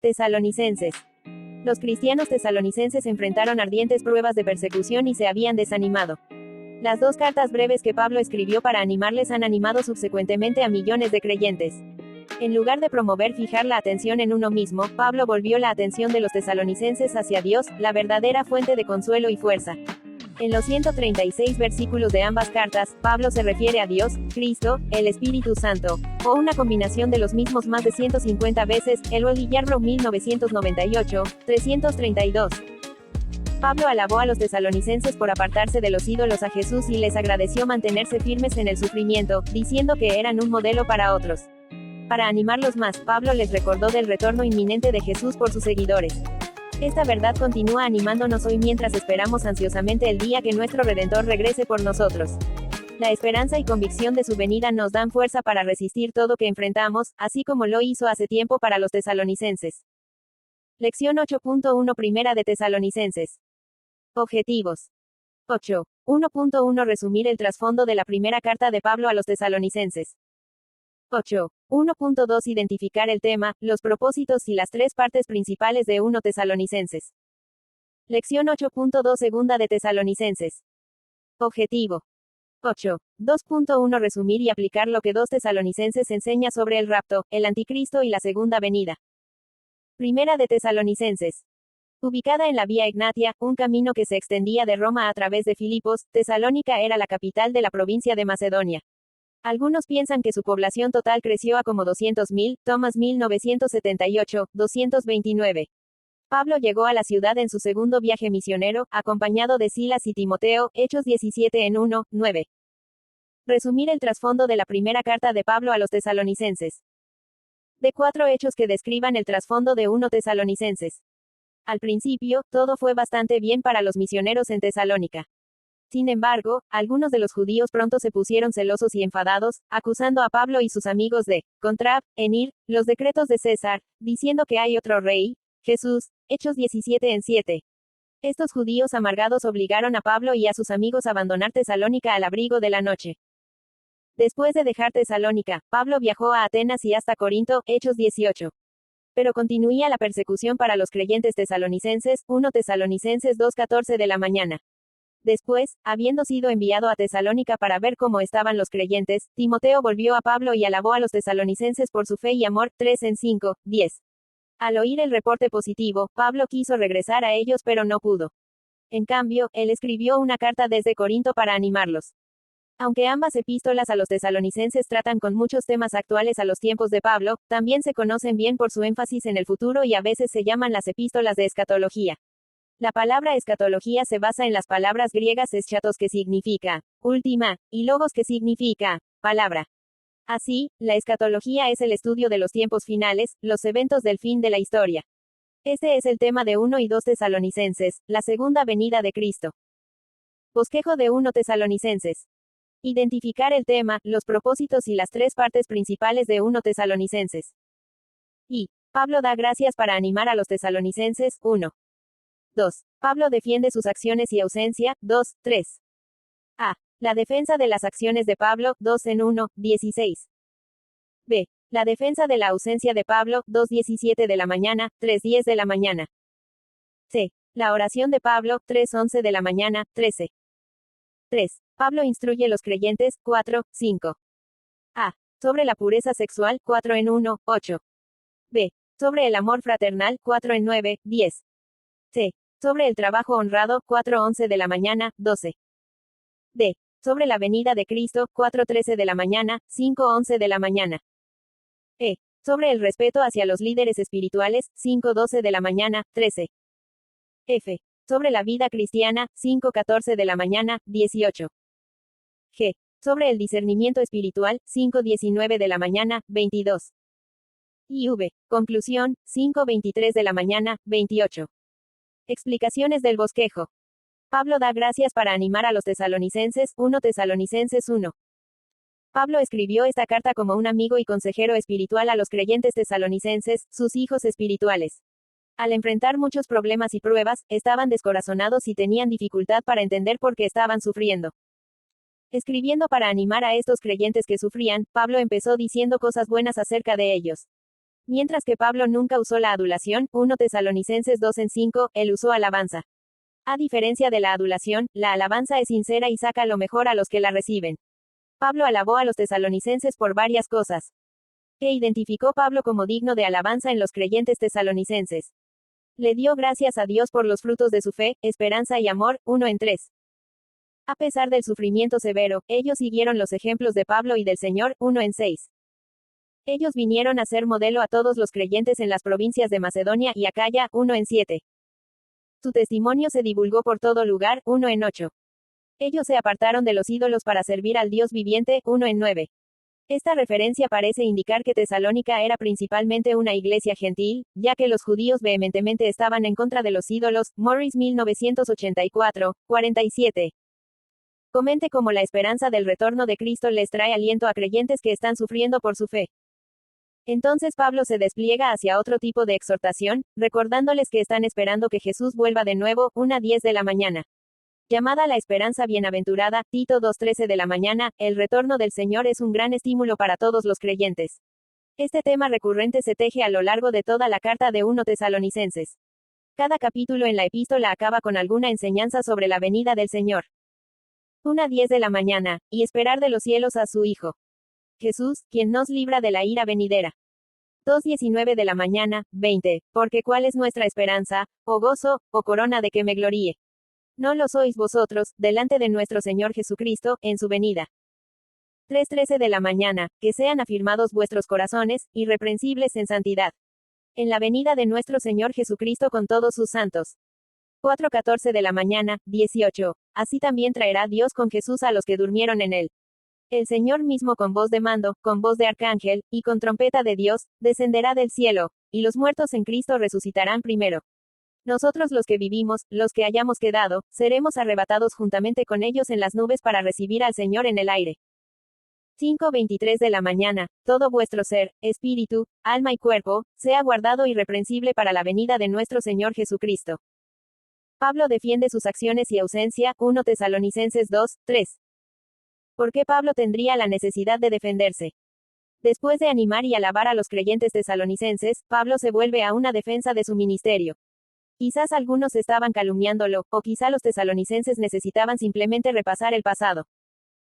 Tesalonicenses. Los cristianos tesalonicenses enfrentaron ardientes pruebas de persecución y se habían desanimado. Las dos cartas breves que Pablo escribió para animarles han animado subsecuentemente a millones de creyentes. En lugar de promover fijar la atención en uno mismo, Pablo volvió la atención de los tesalonicenses hacia Dios, la verdadera fuente de consuelo y fuerza. En los 136 versículos de ambas cartas, Pablo se refiere a Dios, Cristo, el Espíritu Santo, o una combinación de los mismos más de 150 veces, Elwell Yarbrough 1998, 332. Pablo alabó a los tesalonicenses por apartarse de los ídolos a Jesús y les agradeció mantenerse firmes en el sufrimiento, diciendo que eran un modelo para otros. Para animarlos más, Pablo les recordó del retorno inminente de Jesús por sus seguidores. Esta verdad continúa animándonos hoy mientras esperamos ansiosamente el día que nuestro Redentor regrese por nosotros. La esperanza y convicción de su venida nos dan fuerza para resistir todo que enfrentamos, así como lo hizo hace tiempo para los tesalonicenses. Lección 8.1 Primera de Tesalonicenses. Objetivos. 8. 1.1 Resumir el trasfondo de la primera carta de Pablo a los tesalonicenses. 8. 1.2 Identificar el tema, los propósitos y las tres partes principales de 1 Tesalonicenses. Lección 8.2 Segunda de Tesalonicenses. Objetivo. 8. 2.1 Resumir y aplicar lo que 2 Tesalonicenses enseña sobre el rapto, el anticristo y la segunda venida. Primera de Tesalonicenses. Ubicada en la Vía Egnatia, un camino que se extendía de Roma a través de Filipos, Tesalónica era la capital de la provincia de Macedonia. Algunos piensan que su población total creció a como 200.000, Thomas 1978, 229. Pablo llegó a la ciudad en su segundo viaje misionero, acompañado de Silas y Timoteo, Hechos 17 en 1, 9. Resumir el trasfondo de la primera carta de Pablo a los tesalonicenses. De 4 hechos que describan el trasfondo de 1 Tesalonicenses. Al principio, todo fue bastante bien para los misioneros en Tesalónica. Sin embargo, algunos de los judíos pronto se pusieron celosos y enfadados, acusando a Pablo y sus amigos de contravenir los decretos de César, diciendo que hay otro rey, Jesús, Hechos 17 en 7. Estos judíos amargados obligaron a Pablo y a sus amigos a abandonar Tesalónica al abrigo de la noche. Después de dejar Tesalónica, Pablo viajó a Atenas y hasta Corinto, Hechos 18. Pero continuía la persecución para los creyentes tesalonicenses, 1 Tesalonicenses 2:14 de la mañana. Después, habiendo sido enviado a Tesalónica para ver cómo estaban los creyentes, Timoteo volvió a Pablo y alabó a los tesalonicenses por su fe y amor, 3 en 5, 10. Al oír el reporte positivo, Pablo quiso regresar a ellos pero no pudo. En cambio, él escribió una carta desde Corinto para animarlos. Aunque ambas epístolas a los tesalonicenses tratan con muchos temas actuales a los tiempos de Pablo, también se conocen bien por su énfasis en el futuro y a veces se llaman las epístolas de escatología. La palabra escatología se basa en las palabras griegas eschatos que significa última, y logos que significa palabra. Así, la escatología es el estudio de los tiempos finales, los eventos del fin de la historia. Este es el tema de 1 y 2 Tesalonicenses, la segunda venida de Cristo. Bosquejo de 1 Tesalonicenses. Identificar el tema, los propósitos y las tres partes principales de 1 Tesalonicenses. Y Pablo da gracias para animar a los tesalonicenses, 1. 2. Pablo defiende sus acciones y ausencia, 2, 3. A. La defensa de las acciones de Pablo, 2 en 1, 16. B. La defensa de la ausencia de Pablo, 2:17 de la mañana, 3:10 de la mañana. C. La oración de Pablo, 3:11 de la mañana, 13. 3. Pablo instruye a los creyentes, 4, 5. A. Sobre la pureza sexual, 4 en 1, 8. B. Sobre el amor fraternal, 4 en 9, 10. C. Sobre el trabajo honrado, 4:11 de la mañana, 12. D. Sobre la venida de Cristo, 4:13 de la mañana, 5:11 de la mañana. E. Sobre el respeto hacia los líderes espirituales, 5:12 de la mañana, 13. F. Sobre la vida cristiana, 5:14 de la mañana, 18. G. Sobre el discernimiento espiritual, 5:19 de la mañana, 22. Y V. Conclusión, 5:23 de la mañana, 28. Explicaciones del bosquejo. Pablo da gracias para animar a los tesalonicenses, 1 Tesalonicenses 1. Pablo escribió esta carta como un amigo y consejero espiritual a los creyentes tesalonicenses, sus hijos espirituales. Al enfrentar muchos problemas y pruebas, estaban descorazonados y tenían dificultad para entender por qué estaban sufriendo. Escribiendo para animar a estos creyentes que sufrían, Pablo empezó diciendo cosas buenas acerca de ellos. Mientras que Pablo nunca usó la adulación, 1 Tesalonicenses 2:5, él usó alabanza. A diferencia de la adulación, la alabanza es sincera y saca lo mejor a los que la reciben. Pablo alabó a los tesalonicenses por varias cosas que identificó Pablo como digno de alabanza en los creyentes tesalonicenses. Le dio gracias a Dios por los frutos de su fe, esperanza y amor, 1 en 3. A pesar del sufrimiento severo, ellos siguieron los ejemplos de Pablo y del Señor, 1 en 6. Ellos vinieron a ser modelo a todos los creyentes en las provincias de Macedonia y Acaya, 1 en 7. Su testimonio se divulgó por todo lugar, 1 en 8. Ellos se apartaron de los ídolos para servir al Dios viviente, 1 en 9. Esta referencia parece indicar que Tesalónica era principalmente una iglesia gentil, ya que los judíos vehementemente estaban en contra de los ídolos. Morris 1984, 47. Comente cómo la esperanza del retorno de Cristo les trae aliento a creyentes que están sufriendo por su fe. Entonces Pablo se despliega hacia otro tipo de exhortación, recordándoles que están esperando que Jesús vuelva de nuevo, 1:10 de la mañana. Llamada la esperanza bienaventurada, Tito 2:13 de la mañana, el retorno del Señor es un gran estímulo para todos los creyentes. Este tema recurrente se teje a lo largo de toda la carta de 1 Tesalonicenses. Cada capítulo en la epístola acaba con alguna enseñanza sobre la venida del Señor. 1:10 de la mañana, y esperar de los cielos a su Hijo Jesús, quien nos libra de la ira venidera. 2:19 de la mañana, 20, porque ¿cuál es nuestra esperanza, o gozo, o corona de que me gloríe? No lo sois vosotros, delante de nuestro Señor Jesucristo, en su venida. 3:13 de la mañana, que sean afirmados vuestros corazones, irreprensibles en santidad. En la venida de nuestro Señor Jesucristo con todos sus santos. 4:14 de la mañana, 18, así también traerá Dios con Jesús a los que durmieron en él. El Señor mismo con voz de mando, con voz de arcángel, y con trompeta de Dios, descenderá del cielo, y los muertos en Cristo resucitarán primero. Nosotros los que vivimos, los que hayamos quedado, seremos arrebatados juntamente con ellos en las nubes para recibir al Señor en el aire. 5:23 de la mañana, todo vuestro ser, espíritu, alma y cuerpo, sea guardado irreprensible para la venida de nuestro Señor Jesucristo. Pablo defiende sus acciones y ausencia, 1 Tesalonicenses 2:3. ¿Por qué Pablo tendría la necesidad de defenderse? Después de animar y alabar a los creyentes tesalonicenses, Pablo se vuelve a una defensa de su ministerio. Quizás algunos estaban calumniándolo, o quizá los tesalonicenses necesitaban simplemente repasar el pasado.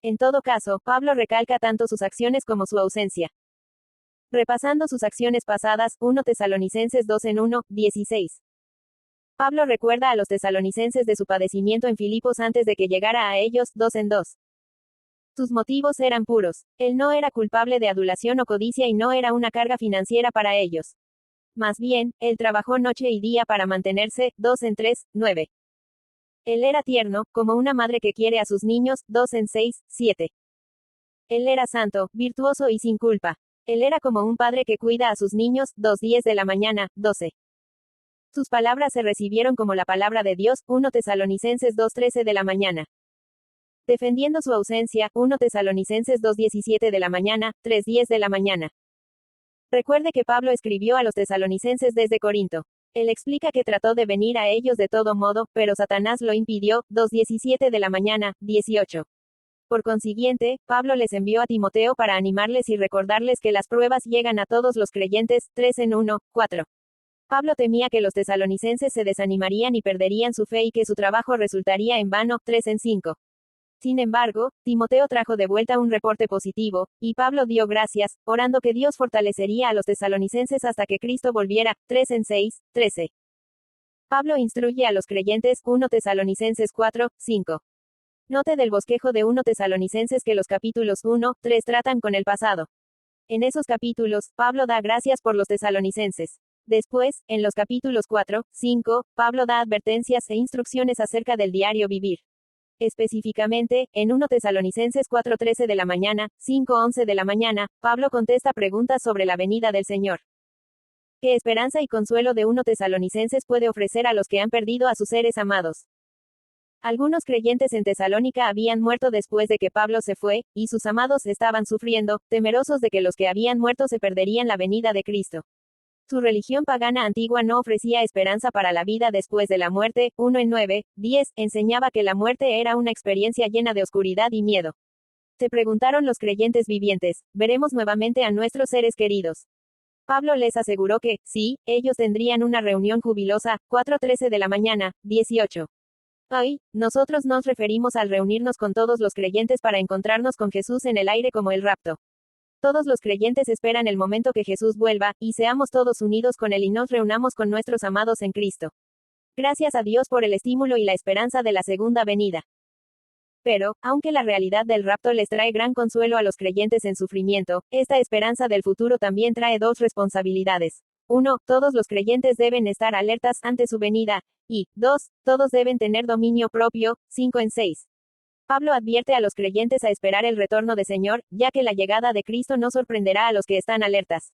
En todo caso, Pablo recalca tanto sus acciones como su ausencia. Repasando sus acciones pasadas, 1 Tesalonicenses 2 en 1, 16. Pablo recuerda a los tesalonicenses de su padecimiento en Filipos antes de que llegara a ellos, 2 en 2. Sus motivos eran puros. Él no era culpable de adulación o codicia y no era una carga financiera para ellos. Más bien, él trabajó noche y día para mantenerse, 2 en 3, 9. Él era tierno, como una madre que quiere a sus niños, 2 en 6, 7. Él era santo, virtuoso y sin culpa. Él era como un padre que cuida a sus niños, 2:10 de la mañana, 12. Sus palabras se recibieron como la palabra de Dios, 1 Tesalonicenses 2:13 de la mañana. Defendiendo su ausencia, 1 Tesalonicenses 2:17 de la mañana, 3:10 de la mañana. Recuerde que Pablo escribió a los tesalonicenses desde Corinto. Él explica que trató de venir a ellos de todo modo, pero Satanás lo impidió, 2:17 de la mañana, 18. Por consiguiente, Pablo les envió a Timoteo para animarles y recordarles que las pruebas llegan a todos los creyentes, 3 en 1, 4. Pablo temía que los tesalonicenses se desanimarían y perderían su fe y que su trabajo resultaría en vano, 3 en 5. Sin embargo, Timoteo trajo de vuelta un reporte positivo, y Pablo dio gracias, orando que Dios fortalecería a los tesalonicenses hasta que Cristo volviera, 3 en 6, 13. Pablo instruye a los creyentes, 1 Tesalonicenses 4, 5. Note del bosquejo de 1 Tesalonicenses que los capítulos 1, 3 tratan con el pasado. En esos capítulos, Pablo da gracias por los tesalonicenses. Después, en los capítulos 4, 5, Pablo da advertencias e instrucciones acerca del diario vivir. Específicamente, en 1 Tesalonicenses 4:13 de la mañana, 5:11 de la mañana, Pablo contesta preguntas sobre la venida del Señor. ¿Qué esperanza y consuelo de 1 Tesalonicenses puede ofrecer a los que han perdido a sus seres amados? Algunos creyentes en Tesalónica habían muerto después de que Pablo se fue, y sus amados estaban sufriendo, temerosos de que los que habían muerto se perderían la venida de Cristo. Su religión pagana antigua no ofrecía esperanza para la vida después de la muerte. 1 en 9, 10, enseñaba que la muerte era una experiencia llena de oscuridad y miedo. Se preguntaron los creyentes vivientes, ¿veremos nuevamente a nuestros seres queridos? Pablo les aseguró que, sí, ellos tendrían una reunión jubilosa, 4:13 de la mañana, 18. Hoy, nosotros nos referimos al reunirnos con todos los creyentes para encontrarnos con Jesús en el aire como el rapto. Todos los creyentes esperan el momento que Jesús vuelva, y seamos todos unidos con Él y nos reunamos con nuestros amados en Cristo. Gracias a Dios por el estímulo y la esperanza de la segunda venida. Pero, aunque la realidad del rapto les trae gran consuelo a los creyentes en sufrimiento, esta esperanza del futuro también trae dos responsabilidades. 1. Todos los creyentes deben estar alertas ante su venida. Y, 2. Todos deben tener dominio propio. 5 en 6. Pablo advierte a los creyentes a esperar el retorno del Señor, ya que la llegada de Cristo no sorprenderá a los que están alertas.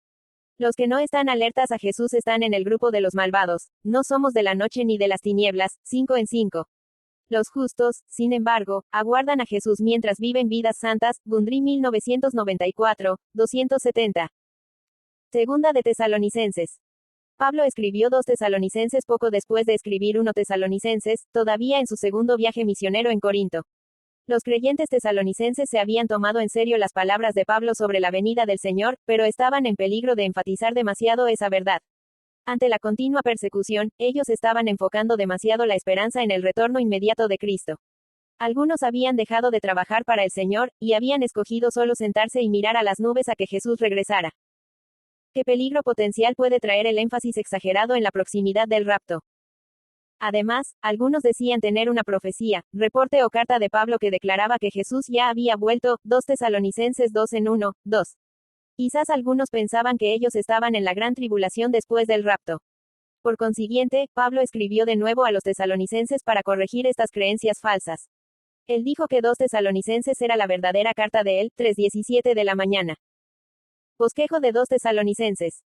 Los que no están alertas a Jesús están en el grupo de los malvados. No somos de la noche ni de las tinieblas. 5 en 5. Los justos, sin embargo, aguardan a Jesús mientras viven vidas santas. Gundry 1994, 270. Segunda de Tesalonicenses. Pablo escribió 2 Tesalonicenses poco después de escribir 1 Tesalonicenses, todavía en su segundo viaje misionero en Corinto. Los creyentes tesalonicenses se habían tomado en serio las palabras de Pablo sobre la venida del Señor, pero estaban en peligro de enfatizar demasiado esa verdad. Ante la continua persecución, ellos estaban enfocando demasiado la esperanza en el retorno inmediato de Cristo. Algunos habían dejado de trabajar para el Señor, y habían escogido solo sentarse y mirar a las nubes a que Jesús regresara. ¿Qué peligro potencial puede traer el énfasis exagerado en la proximidad del rapto? Además, algunos decían tener una profecía, reporte o carta de Pablo que declaraba que Jesús ya había vuelto. 2 Tesalonicenses 2 en 1, 2. Quizás algunos pensaban que ellos estaban en la gran tribulación después del rapto. Por consiguiente, Pablo escribió de nuevo a los tesalonicenses para corregir estas creencias falsas. Él dijo que 2 Tesalonicenses era la verdadera carta de él. 3:17 de la mañana. Bosquejo de 2 Tesalonicenses.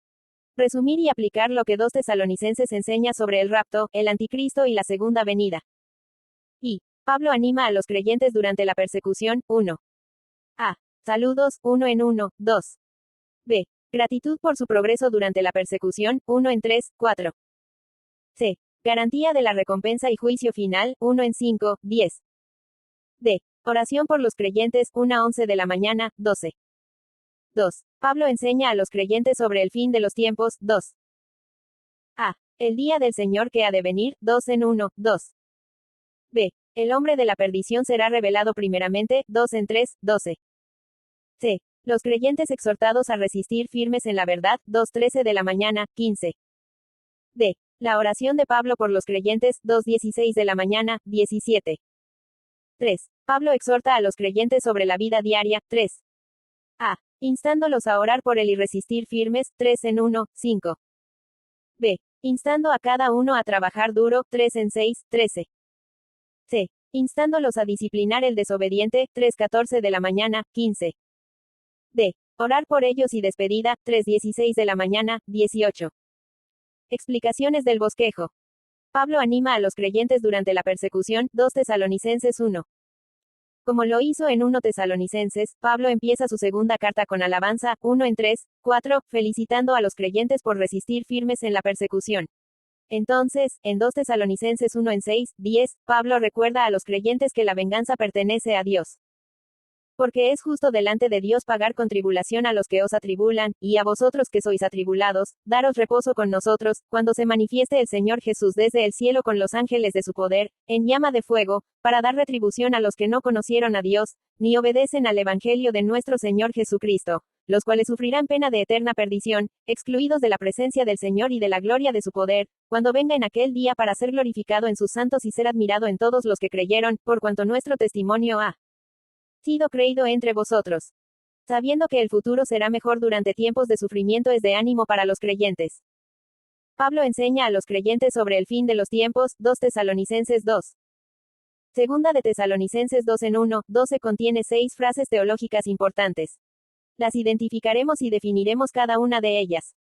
Resumir y aplicar lo que 2 Tesalonicenses enseña sobre el rapto, el anticristo y la segunda venida. Y Pablo anima a los creyentes durante la persecución. 1. A. Saludos. 1 en 1, 2. B. Gratitud por su progreso durante la persecución. 1 en 3, 4. C. Garantía de la recompensa y juicio final. 1 en 5, 10. D. Oración por los creyentes. 1 a 11 de la mañana, 12. 2. Pablo enseña a los creyentes sobre el fin de los tiempos. 2. A. El día del Señor que ha de venir. 2 en 1, 2. B. El hombre de la perdición será revelado primeramente. 2 en 3, 12. C. Los creyentes exhortados a resistir firmes en la verdad. 2:13 de la mañana, 15. D. La oración de Pablo por los creyentes. 2:16 de la mañana, 17. 3. Pablo exhorta a los creyentes sobre la vida diaria. 3. A. Instándolos a orar por él y resistir firmes. 3 en 1, 5. B. Instando a cada uno a trabajar duro. 3 en 6, 13. C. Instándolos a disciplinar el desobediente. 3:14 de la mañana, 15. D. Orar por ellos y despedida. 3:16 de la mañana, 18. Explicaciones del bosquejo. Pablo anima a los creyentes durante la persecución. 2 Tesalonicenses 1. Como lo hizo en 1 Tesalonicenses, Pablo empieza su segunda carta con alabanza. 1 en 3, 4, felicitando a los creyentes por resistir firmes en la persecución. Entonces, en 2 Tesalonicenses 1 en 6, 10, Pablo recuerda a los creyentes que la venganza pertenece a Dios. Porque es justo delante de Dios pagar con tribulación a los que os atribulan, y a vosotros que sois atribulados, daros reposo con nosotros, cuando se manifieste el Señor Jesús desde el cielo con los ángeles de su poder, en llama de fuego, para dar retribución a los que no conocieron a Dios, ni obedecen al Evangelio de nuestro Señor Jesucristo, los cuales sufrirán pena de eterna perdición, excluidos de la presencia del Señor y de la gloria de su poder, cuando venga en aquel día para ser glorificado en sus santos y ser admirado en todos los que creyeron, por cuanto nuestro testimonio ha sido creído entre vosotros. Sabiendo que el futuro será mejor durante tiempos de sufrimiento es de ánimo para los creyentes. Pablo enseña a los creyentes sobre el fin de los tiempos. 2 Tesalonicenses 2. Segunda de Tesalonicenses 2 en 1, 12 contiene 6 frases teológicas importantes. Las identificaremos y definiremos cada una de ellas.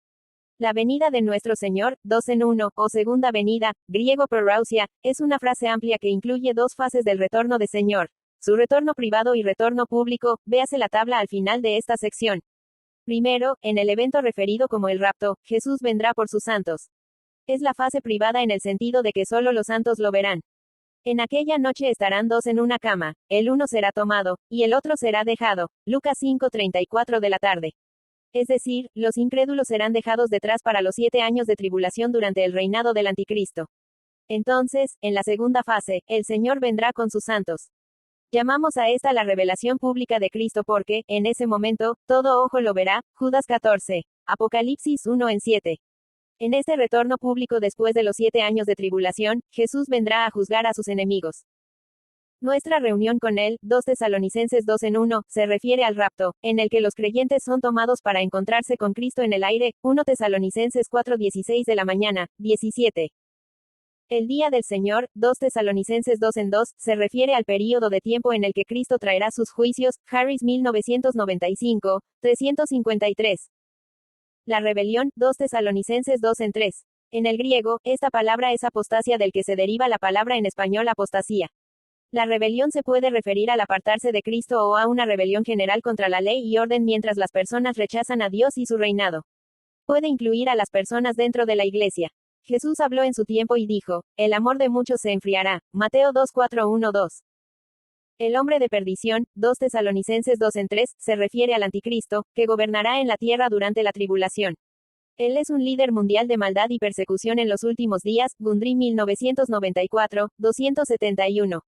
La venida de nuestro Señor, 2 en 1, o segunda venida, griego parousia, es una frase amplia que incluye dos fases del retorno del Señor. Su retorno privado y retorno público. Véase la tabla al final de esta sección. Primero, en el evento referido como el rapto, Jesús vendrá por sus santos. Es la fase privada en el sentido de que solo los santos lo verán. En aquella noche estarán dos en una cama, el uno será tomado, y el otro será dejado. Lucas 5:34 de la tarde. Es decir, los incrédulos serán dejados detrás para los 7 años de tribulación durante el reinado del anticristo. Entonces, en la segunda fase, el Señor vendrá con sus santos. Llamamos a esta la revelación pública de Cristo porque, en ese momento, todo ojo lo verá. Judas 14. Apocalipsis 1:7. En este retorno público después de los 7 años de tribulación, Jesús vendrá a juzgar a sus enemigos. Nuestra reunión con Él, 2 Tesalonicenses 2:1, se refiere al rapto, en el que los creyentes son tomados para encontrarse con Cristo en el aire. 1 Tesalonicenses 4:16 de la mañana, 17. El día del Señor, 2 Tesalonicenses 2:2, se refiere al período de tiempo en el que Cristo traerá sus juicios. Harris 1995, 353. La rebelión, 2 Tesalonicenses 2:3. En el griego, esta palabra es apostasia, del que se deriva la palabra en español apostasía. La rebelión se puede referir al apartarse de Cristo o a una rebelión general contra la ley y orden mientras las personas rechazan a Dios y su reinado. Puede incluir a las personas dentro de la iglesia. Jesús habló en su tiempo y dijo, el amor de muchos se enfriará. Mateo 2:4-1-2. El hombre de perdición, 2 Tesalonicenses 2:3, se refiere al anticristo, que gobernará en la tierra durante la tribulación. Él es un líder mundial de maldad y persecución en los últimos días. Gundry 1994, 271.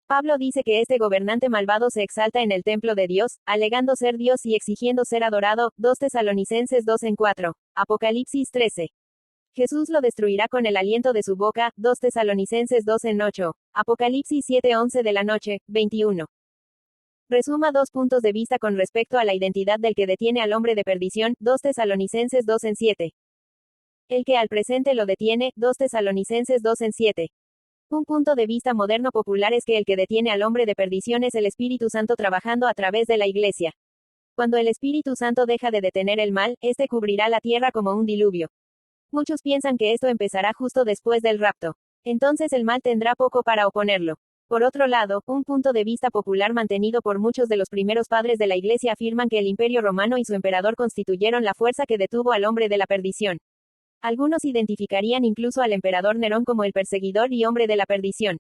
Pablo dice que este gobernante malvado se exalta en el templo de Dios, alegando ser Dios y exigiendo ser adorado. 2 Tesalonicenses 2:4. Apocalipsis 13. Jesús lo destruirá con el aliento de su boca. 2 Tesalonicenses 2:8. Apocalipsis 7:11 de la noche, 21. Resuma 2 puntos de vista con respecto a la identidad del que detiene al hombre de perdición. 2 Tesalonicenses 2:7. El que al presente lo detiene. 2 Tesalonicenses 2:7. Un punto de vista moderno popular es que el que detiene al hombre de perdición es el Espíritu Santo trabajando a través de la Iglesia. Cuando el Espíritu Santo deja de detener el mal, este cubrirá la tierra como un diluvio. Muchos piensan que esto empezará justo después del rapto. Entonces el mal tendrá poco para oponerlo. Por otro lado, un punto de vista popular mantenido por muchos de los primeros padres de la Iglesia afirman que el Imperio Romano y su emperador constituyeron la fuerza que detuvo al hombre de la perdición. Algunos identificarían incluso al emperador Nerón como el perseguidor y hombre de la perdición.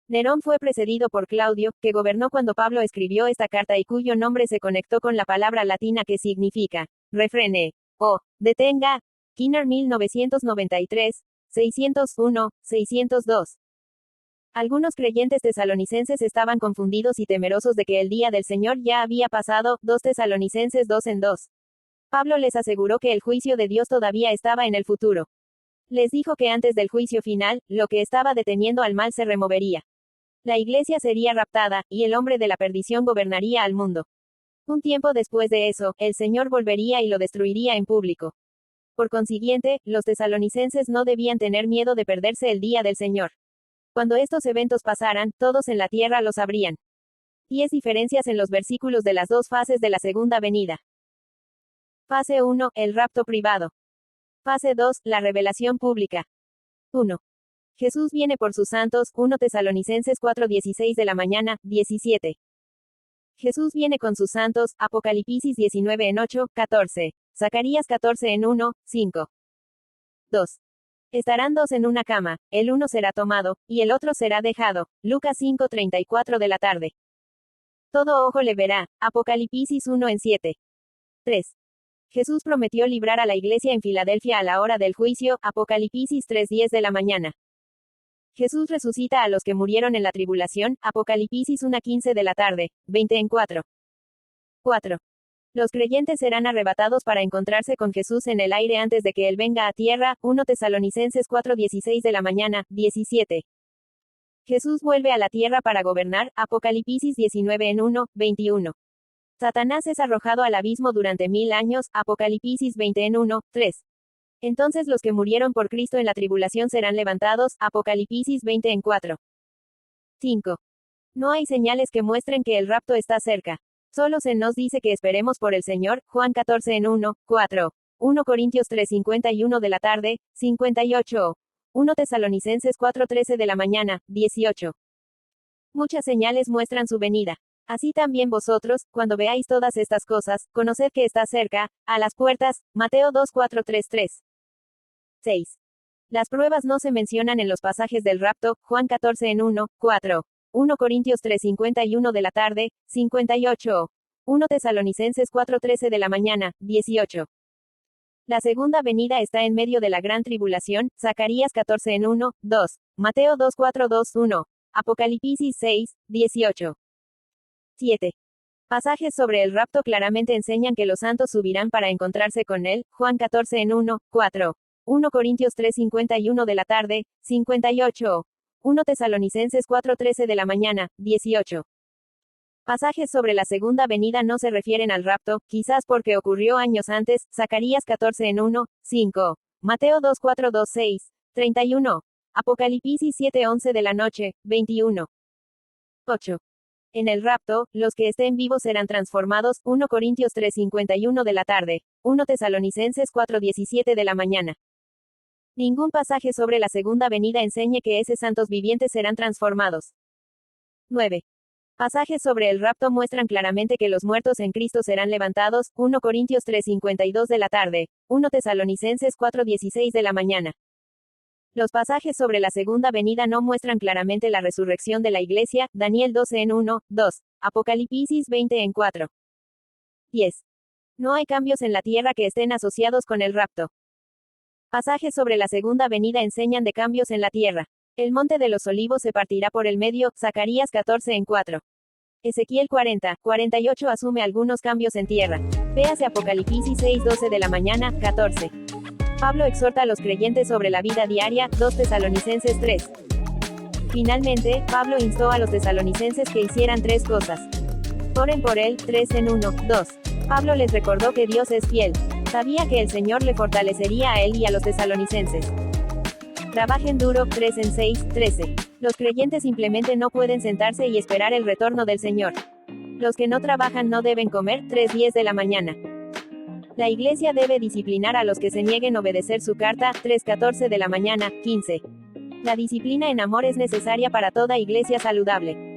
Nerón fue precedido por Claudio, que gobernó cuando Pablo escribió esta carta y cuyo nombre se conectó con la palabra latina que significa refrene o detenga. Skinner 1993, 601, 602. Algunos creyentes tesalonicenses estaban confundidos y temerosos de que el día del Señor ya había pasado. 2 Tesalonicenses 2:2. Pablo les aseguró que el juicio de Dios todavía estaba en el futuro. Les dijo que antes del juicio final, lo que estaba deteniendo al mal se removería. La iglesia sería raptada, y el hombre de la perdición gobernaría al mundo. Un tiempo después de eso, el Señor volvería y lo destruiría en público. Por consiguiente, los tesalonicenses no debían tener miedo de perderse el día del Señor. Cuando estos eventos pasaran, todos en la tierra lo sabrían. 10 diferencias en los versículos de las dos fases de la segunda venida. Fase 1, el rapto privado. Fase 2, la revelación pública. 1. Jesús viene por sus santos. 1 Tesalonicenses 4:16 de la mañana, 17. Jesús viene con sus santos. Apocalipsis 19:8, 14. Zacarías 14:1, 5. 2. Estarán dos en una cama, el uno será tomado, y el otro será dejado. Lucas 5:34 de la tarde. Todo ojo le verá. Apocalipsis 1:7. 3. Jesús prometió librar a la iglesia en Filadelfia a la hora del juicio. Apocalipsis 3:10 de la mañana. Jesús resucita a los que murieron en la tribulación. Apocalipsis 1:15 de la tarde, 20:4. 4. Los creyentes serán arrebatados para encontrarse con Jesús en el aire antes de que Él venga a tierra. 1 Tesalonicenses 4:16 de la mañana, 17. Jesús vuelve a la tierra para gobernar. Apocalipsis 19:1, 21. Satanás es arrojado al abismo durante 1000 años. Apocalipsis 20:1, 3. Entonces los que murieron por Cristo en la tribulación serán levantados. Apocalipsis 20:4. 5. No hay señales que muestren que el rapto está cerca. Solo se nos dice que esperemos por el Señor. Juan 14:1, 4. 1 Corintios 3:51 de la tarde, 58. 1 Tesalonicenses 4:13 de la mañana, 18. Muchas señales muestran su venida. Así también vosotros, cuando veáis todas estas cosas, conoced que está cerca, a las puertas. Mateo 2:4-3-3. 6. Las pruebas no se mencionan en los pasajes del rapto. Juan 14:1, 4. 1 Corintios 3:51 de la tarde, 58. 1 Tesalonicenses 4:13 de la mañana, 18. La segunda venida está en medio de la gran tribulación, Zacarías 14 en 1, 2, Mateo 2:4, 2, 1, Apocalipsis 6, 18. 7. Pasajes sobre el rapto claramente enseñan que los santos subirán para encontrarse con él, Juan 14 en 1, 4. 1 Corintios 3:51 de la tarde, 58. 1 Tesalonicenses 4:13 de la mañana, 18. Pasajes sobre la segunda venida no se refieren al rapto, quizás porque ocurrió años antes, Zacarías 14 en 1, 5. Mateo 2:4, 2, 6, 31. Apocalipsis 7:11 de la noche, 21. 8. En el rapto, los que estén vivos serán transformados, 1 Corintios 3:51 de la tarde, 1 Tesalonicenses 4:17 de la mañana. Ningún pasaje sobre la segunda venida enseñe que esos santos vivientes serán transformados. 9. Pasajes sobre el rapto muestran claramente que los muertos en Cristo serán levantados, 1 Corintios 3:52 de la tarde, 1 Tesalonicenses 4:16 de la mañana. Los pasajes sobre la segunda venida no muestran claramente la resurrección de la iglesia, Daniel 12 en 1, 2, Apocalipsis 20 en 4. 10. No hay cambios en la tierra que estén asociados con el rapto. Pasajes sobre la segunda venida enseñan de cambios en la tierra. El monte de los olivos se partirá por el medio, Zacarías 14 en 4. Ezequiel 40, 48 asume algunos cambios en tierra. Véase Apocalipsis 6:12 de la mañana, 14. Pablo exhorta a los creyentes sobre la vida diaria, 2 Tesalonicenses 3. Finalmente, Pablo instó a los tesalonicenses que hicieran tres cosas. Oren por él, 3 en 1, 2. Pablo les recordó que Dios es fiel. Sabía que el Señor le fortalecería a él y a los tesalonicenses. Trabajen duro, 3 en 6, 13. Los creyentes simplemente no pueden sentarse y esperar el retorno del Señor. Los que no trabajan no deben comer, 3:10 de la mañana. La iglesia debe disciplinar a los que se nieguen a obedecer su carta, 3:14 de la mañana, 15. La disciplina en amor es necesaria para toda iglesia saludable.